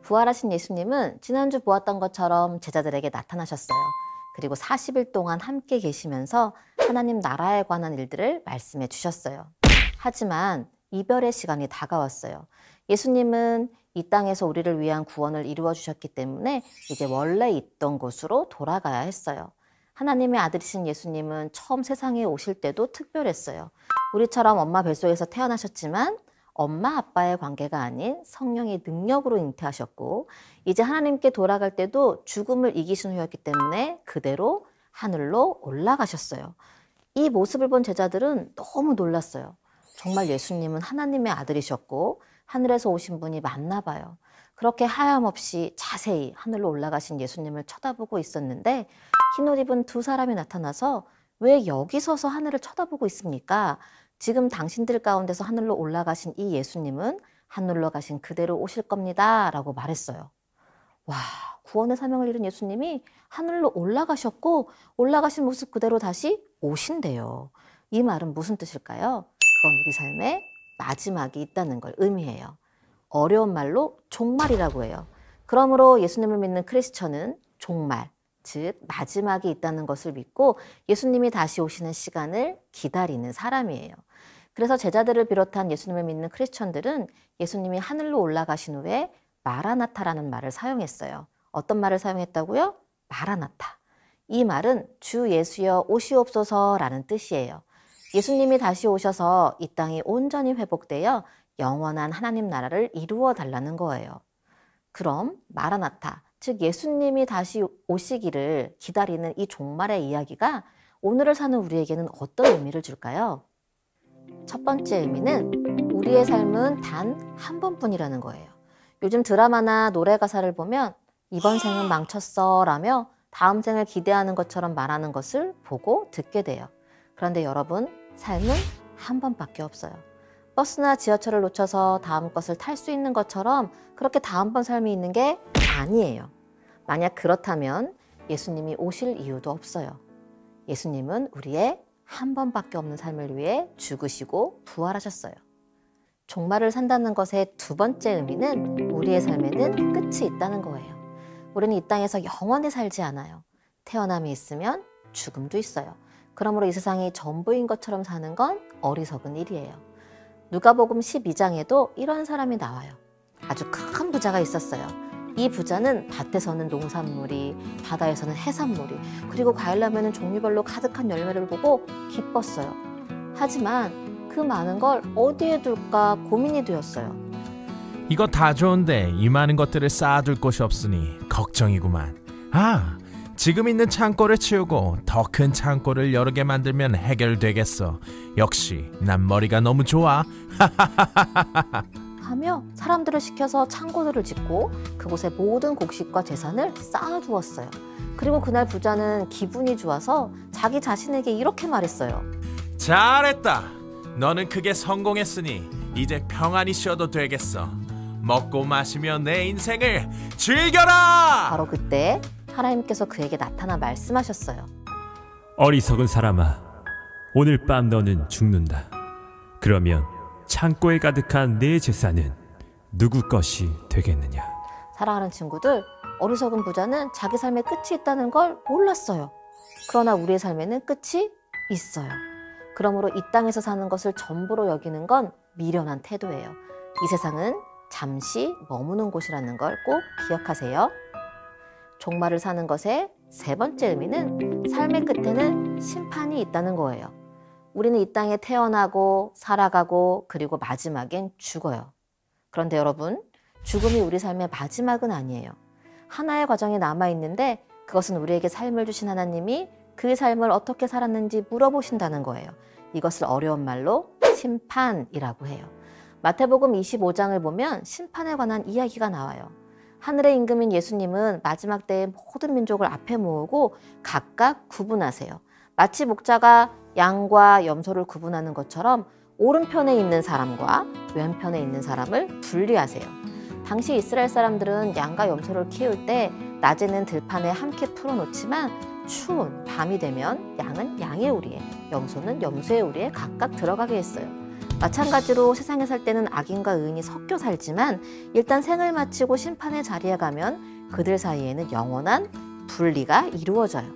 부활하신 예수님은 지난주 보았던 것처럼 제자들에게 나타나셨어요. 그리고 40일 동안 함께 계시면서 하나님 나라에 관한 일들을 말씀해 주셨어요. 하지만 이별의 시간이 다가왔어요. 예수님은 이 땅에서 우리를 위한 구원을 이루어 주셨기 때문에 이제 원래 있던 곳으로 돌아가야 했어요. 하나님의 아들이신 예수님은 처음 세상에 오실 때도 특별했어요. 우리처럼 엄마 뱃속에서 태어나셨지만 엄마 아빠의 관계가 아닌 성령의 능력으로 잉태하셨고 이제 하나님께 돌아갈 때도 죽음을 이기신 후였기 때문에 그대로 하늘로 올라가셨어요. 이 모습을 본 제자들은 너무 놀랐어요. 정말 예수님은 하나님의 아들이셨고 하늘에서 오신 분이 맞나 봐요. 그렇게 하염없이 자세히 하늘로 올라가신 예수님을 쳐다보고 있었는데 흰옷 입은 두 사람이 나타나서 왜 여기 서서 하늘을 쳐다보고 있습니까? 지금 당신들 가운데서 하늘로 올라가신 이 예수님은 하늘로 가신 그대로 오실 겁니다 라고 말했어요. 와, 구원의 사명을 이룬 예수님이 하늘로 올라가셨고 올라가신 모습 그대로 다시 오신대요. 이 말은 무슨 뜻일까요? 그건 우리 삶의 마지막이 있다는 걸 의미해요. 어려운 말로 종말이라고 해요. 그러므로 예수님을 믿는 크리스천은 종말, 즉 마지막이 있다는 것을 믿고 예수님이 다시 오시는 시간을 기다리는 사람이에요. 그래서 제자들을 비롯한 예수님을 믿는 크리스천들은 예수님이 하늘로 올라가신 후에 마라나타라는 말을 사용했어요. 어떤 말을 사용했다고요? 마라나타. 이 말은 주 예수여 오시옵소서라는 뜻이에요. 예수님이 다시 오셔서 이 땅이 온전히 회복되어 영원한 하나님 나라를 이루어 달라는 거예요. 그럼 마라나타, 즉 예수님이 다시 오시기를 기다리는 이 종말의 이야기가 오늘을 사는 우리에게는 어떤 의미를 줄까요? 첫 번째 의미는 우리의 삶은 단 한 번뿐이라는 거예요. 요즘 드라마나 노래 가사를 보면 이번 생은 망쳤어 라며 다음 생을 기대하는 것처럼 말하는 것을 보고 듣게 돼요. 그런데 여러분, 삶은 한 번밖에 없어요. 버스나 지하철을 놓쳐서 다음 것을 탈 수 있는 것처럼 그렇게 다음번 삶이 있는 게 아니에요. 만약 그렇다면 예수님이 오실 이유도 없어요. 예수님은 우리의 한 번밖에 없는 삶을 위해 죽으시고 부활하셨어요. 종말을 산다는 것의 두 번째 의미는 우리의 삶에는 끝이 있다는 거예요. 우리는 이 땅에서 영원히 살지 않아요. 태어남이 있으면 죽음도 있어요. 그러므로 이 세상이 전부인 것처럼 사는 건 어리석은 일이에요. 누가복음 12장에도 이런 사람이 나와요. 아주 큰 부자가 있었어요. 이 부자는 밭에서는 농산물이, 바다에서는 해산물이, 그리고 과일나무에는 종류별로 가득한 열매를 보고 기뻤어요. 하지만 그 많은 걸 어디에 둘까 고민이 되었어요. 이거 다 좋은데 이 많은 것들을 쌓아둘 곳이 없으니 걱정이구만. 아, 지금 있는 창고를 치우고 더 큰 창고를 여러 개 만들면 해결되겠어. 역시 난 머리가 너무 좋아. 하며 사람들을 시켜서 창고들을 짓고 그곳에 모든 곡식과 재산을 쌓아두었어요. 그리고 그날 부자는 기분이 좋아서 자기 자신에게 이렇게 말했어요. 잘했다. 너는 크게 성공했으니 이제 평안히 쉬어도 되겠어. 먹고 마시며 내 인생을 즐겨라. 바로 그때 하나님께서 그에게 나타나 말씀하셨어요. 어리석은 사람아, 오늘 밤 너는 죽는다. 그러면 창고에 가득한 내 재산은 누구 것이 되겠느냐? 사랑하는 친구들, 어리석은 부자는 자기 삶에 끝이 있다는 걸 몰랐어요. 그러나 우리의 삶에는 끝이 있어요. 그러므로 이 땅에서 사는 것을 전부로 여기는 건 미련한 태도예요. 이 세상은 잠시 머무는 곳이라는 걸 꼭 기억하세요. 종말을 사는 것의 세 번째 의미는 삶의 끝에는 심판이 있다는 거예요. 우리는 이 땅에 태어나고 살아가고 그리고 마지막엔 죽어요. 그런데 여러분, 죽음이 우리 삶의 마지막은 아니에요. 하나의 과정이 남아있는데 그것은 우리에게 삶을 주신 하나님이 그 삶을 어떻게 살았는지 물어보신다는 거예요. 이것을 어려운 말로 심판이라고 해요. 마태복음 25장을 보면 심판에 관한 이야기가 나와요. 하늘의 임금인 예수님은 마지막 때의 모든 민족을 앞에 모으고 각각 구분하세요. 마치 목자가 양과 염소를 구분하는 것처럼 오른편에 있는 사람과 왼편에 있는 사람을 분리하세요. 당시 이스라엘 사람들은 양과 염소를 키울 때 낮에는 들판에 함께 풀어놓지만 추운 밤이 되면 양은 양의 우리에, 염소는 염소의 우리에 각각 들어가게 했어요. 마찬가지로 세상에 살 때는 악인과 의인이 섞여 살지만 일단 생을 마치고 심판의 자리에 가면 그들 사이에는 영원한 분리가 이루어져요.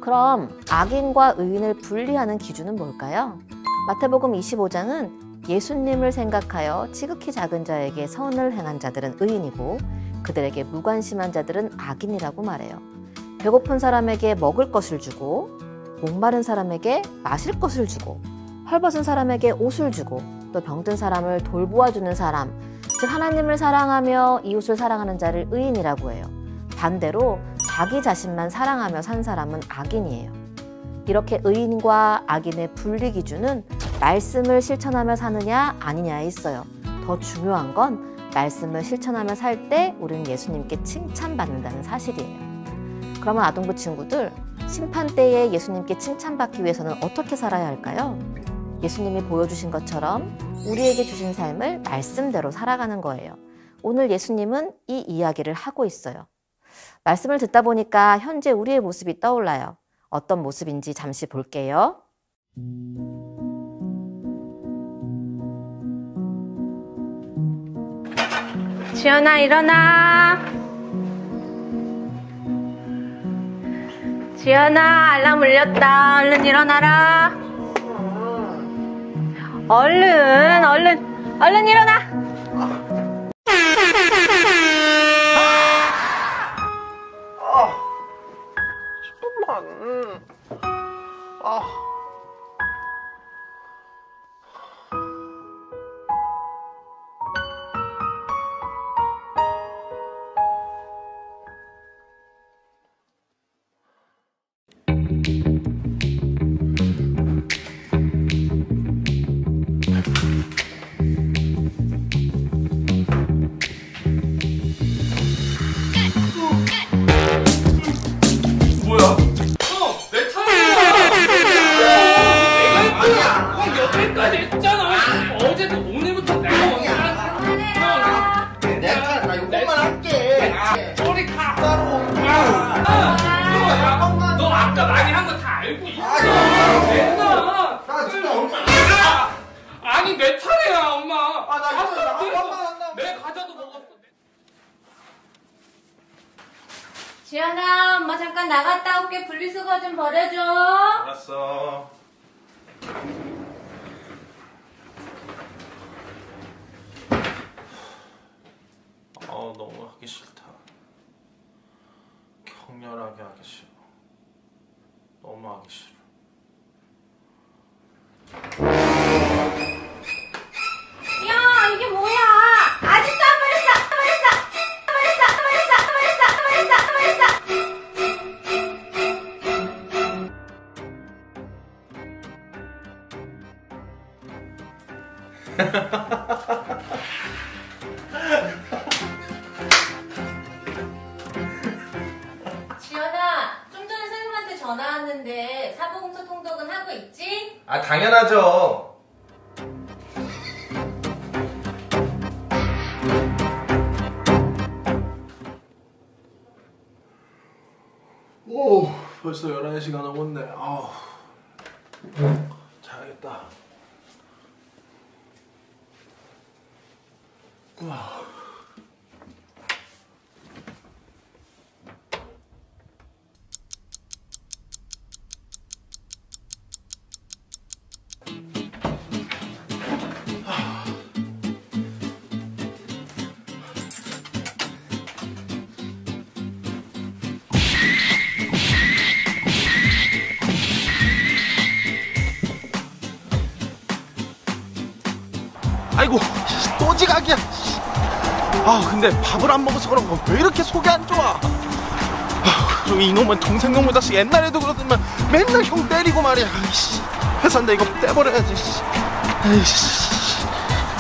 그럼 악인과 의인을 분리하는 기준은 뭘까요? 마태복음 25장은 예수님을 생각하여 지극히 작은 자에게 선을 행한 자들은 의인이고 그들에게 무관심한 자들은 악인이라고 말해요. 배고픈 사람에게 먹을 것을 주고 목마른 사람에게 마실 것을 주고 헐벗은 사람에게 옷을 주고 또 병든 사람을 돌보아주는 사람, 즉 하나님을 사랑하며 이웃을 사랑하는 자를 의인이라고 해요. 반대로 자기 자신만 사랑하며 산 사람은 악인이에요. 이렇게 의인과 악인의 분리 기준은 말씀을 실천하며 사느냐 아니냐에 있어요. 더 중요한 건 말씀을 실천하며 살 때 우리는 예수님께 칭찬받는다는 사실이에요. 그러면 아동부 친구들, 심판 때에 예수님께 칭찬받기 위해서는 어떻게 살아야 할까요? 예수님이 보여주신 것처럼 우리에게 주신 삶을 말씀대로 살아가는 거예요. 오늘 예수님은 이 이야기를 하고 있어요. 말씀을 듣다 보니까 현재 우리의 모습이 떠올라요. 어떤 모습인지 잠시 볼게요. 지연아, 일어나. 지연아, 알람 울렸다. 얼른 일어나라. 얼른 일어나. 잠깐만. 뭐야? 내 차례야! 내가 했잖아! 형 여태까지 했잖아! 어제도 오늘부터 내가 내 차례 나 이것만 할게. 저리 가! 따로. 너 아까 많이 한 거 다 알고 있어! 내가! 나 진짜 엄마. 아니 내 차례야 엄마! 나 이거 나 한 번만 한다고. 내 과자도 먹었어! 지연아, 엄마 잠깐 나갔다 올게. 분리수거 좀 버려줘. 알았어. 너무 하기 싫다. 격렬하게 하기 싫어. 너무 하기 싫어. 야, 이게 뭐야? 아직도 안 지연아, 좀 전에 선생님한테 전화 왔는데 사보공사 통독은 하고 있지? 당연하죠. 오, 벌써 11시가 넘었네. 자야겠다. 우와. 아이고, 또 지각이야. 근데 밥을 안 먹어서 그런가 왜 이렇게 속이 안 좋아. 그리고 이놈은 동생 놈의 자식 옛날에도 그러더만 맨날 형 때리고 말이야. 회사인데 이거 떼버려야지.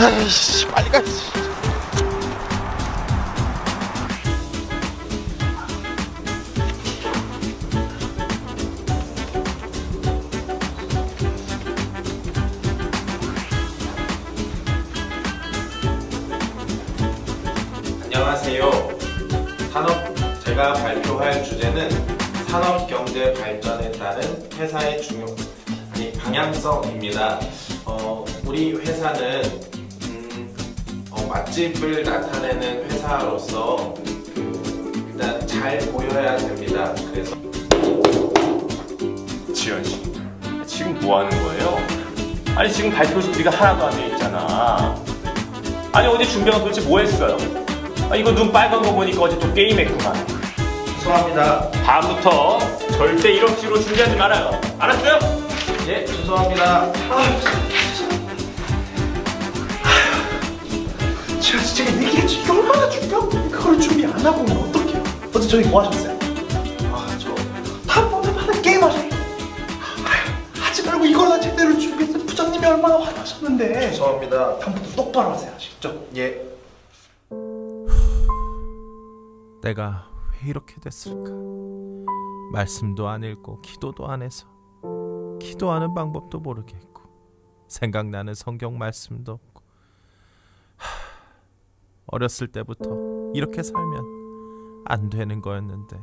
에이씨, 빨리 가. 안녕하세요. 제가 발표할 주제는 산업 경제 발전에 따른 회사의 방향성입니다. 우리 회사는 맛집을 나타내는 회사로서 일단 잘 보여야 됩니다. 그래서 지현 씨, 지금 뭐 하는 거예요? 아니 지금 발표 준비가 하나도 안 돼 있잖아. 아니 어제 준비한 거 도대체 뭐 했어요? 이거 눈 빨간 거 보니까 어제 또 게임했구만. 죄송합니다. 다음부터 절대 이런 식으로 준비하지 말아요. 알았어요? 예, 죄송합니다. 제가 얘기했지. 이거 얼마나 중요한 건데 그걸 준비 안 하고 오면 어떡해요? 어제 저희 뭐 하셨어요? 다음번에 게임 하셨어요. 하지 말고 이걸로 제대로 준비해서 부장님이 얼마나 화나셨는데. 죄송합니다. 다음부터 똑바로 하세요. 아시죠? 예. 내가 왜 이렇게 됐을까? 말씀도 안 읽고 기도도 안 해서 기도하는 방법도 모르겠고 생각나는 성경 말씀도 없고 어렸을 때부터 이렇게 살면 안 되는 거였는데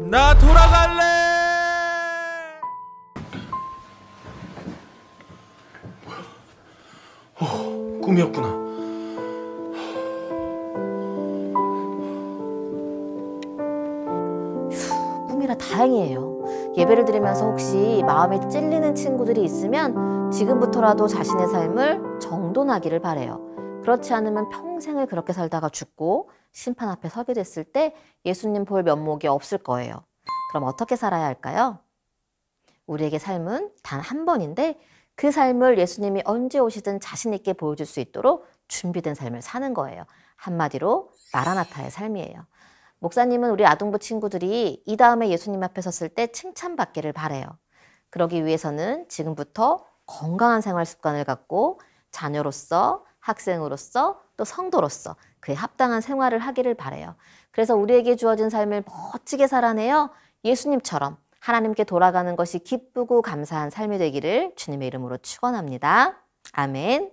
나 돌아갈래! 꿈이었구나. 꿈이라 다행이에요. 예배를 드리면서 혹시 마음에 찔리는 친구들이 있으면 지금부터라도 자신의 삶을 정돈하기를 바래요. 그렇지 않으면 평생을 그렇게 살다가 죽고 심판 앞에 서게 됐을 때 예수님 볼 면목이 없을 거예요. 그럼 어떻게 살아야 할까요? 우리에게 삶은 단 한 번인데 그 삶을 예수님이 언제 오시든 자신 있게 보여줄 수 있도록 준비된 삶을 사는 거예요. 한마디로 마라나타의 삶이에요. 목사님은 우리 아동부 친구들이 이 다음에 예수님 앞에 섰을 때 칭찬받기를 바래요. 그러기 위해서는 지금부터 건강한 생활 습관을 갖고 자녀로서, 학생으로서, 또 성도로서 그에 합당한 생활을 하기를 바래요. 그래서 우리에게 주어진 삶을 멋지게 살아내어 예수님처럼 하나님께 돌아가는 것이 기쁘고 감사한 삶이 되기를 주님의 이름으로 축원합니다. 아멘.